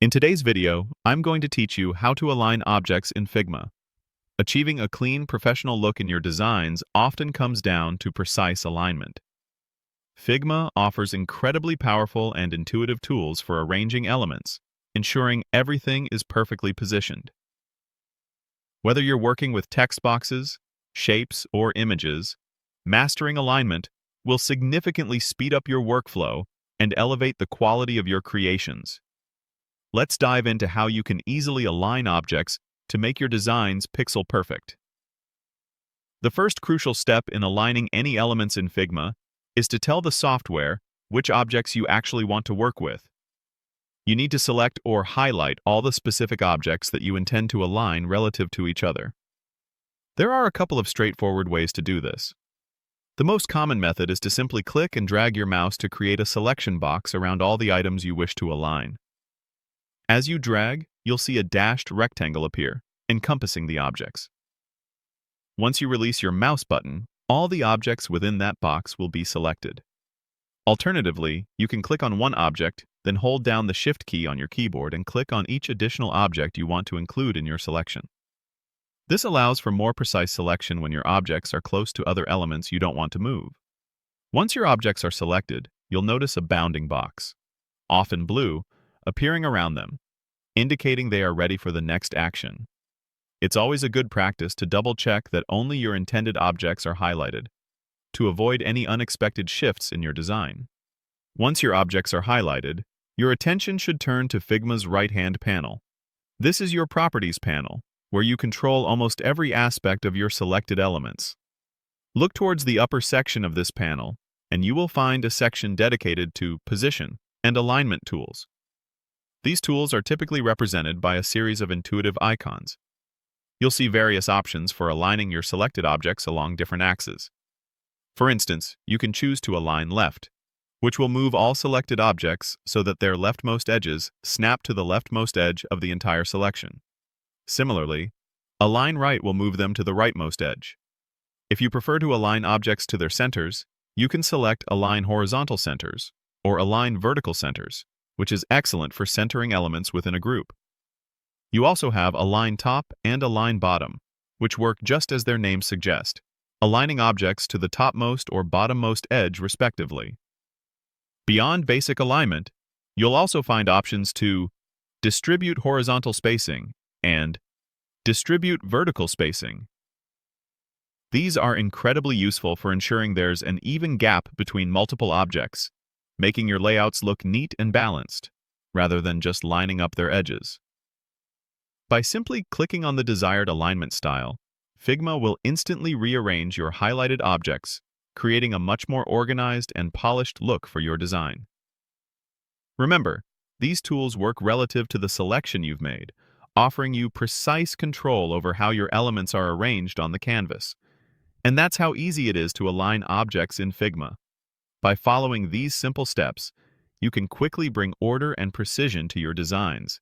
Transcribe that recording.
In today's video, I'm going to teach you how to align objects in Figma. Achieving a clean, professional look in your designs often comes down to precise alignment. Figma offers incredibly powerful and intuitive tools for arranging elements, ensuring everything is perfectly positioned. Whether you're working with text boxes, shapes, or images, mastering alignment will significantly speed up your workflow and elevate the quality of your creations. Let's dive into how you can easily align objects to make your designs pixel perfect. The first crucial step in aligning any elements in Figma is to tell the software which objects you actually want to work with. You need to select or highlight all the specific objects that you intend to align relative to each other. There are a couple of straightforward ways to do this. The most common method is to simply click and drag your mouse to create a selection box around all the items you wish to align. As you drag, you'll see a dashed rectangle appear, encompassing the objects. Once you release your mouse button, all the objects within that box will be selected. Alternatively, you can click on one object, then hold down the Shift key on your keyboard and click on each additional object you want to include in your selection. This allows for more precise selection when your objects are close to other elements you don't want to move. Once your objects are selected, you'll notice a bounding box, often blue, appearing around them, indicating they are ready for the next action. It's always a good practice to double-check that only your intended objects are highlighted, to avoid any unexpected shifts in your design. Once your objects are highlighted, your attention should turn to Figma's right-hand panel. This is your Properties panel, where you control almost every aspect of your selected elements. Look towards the upper section of this panel, and you will find a section dedicated to Position and Alignment tools. These tools are typically represented by a series of intuitive icons. You'll see various options for aligning your selected objects along different axes. For instance, you can choose to align left, which will move all selected objects so that their leftmost edges snap to the leftmost edge of the entire selection. Similarly, align right will move them to the rightmost edge. If you prefer to align objects to their centers, you can select Align Horizontal Centers or Align Vertical Centers, which is excellent for centering elements within a group. You also have Align Top and Align Bottom, which work just as their names suggest, aligning objects to the topmost or bottommost edge respectively. Beyond basic alignment, you'll also find options to distribute horizontal spacing and distribute vertical spacing. These are incredibly useful for ensuring there's an even gap between multiple objects, making your layouts look neat and balanced, rather than just lining up their edges. By simply clicking on the desired alignment style, Figma will instantly rearrange your highlighted objects, creating a much more organized and polished look for your design. Remember, these tools work relative to the selection you've made, offering you precise control over how your elements are arranged on the canvas. And that's how easy it is to align objects in Figma. By following these simple steps, you can quickly bring order and precision to your designs,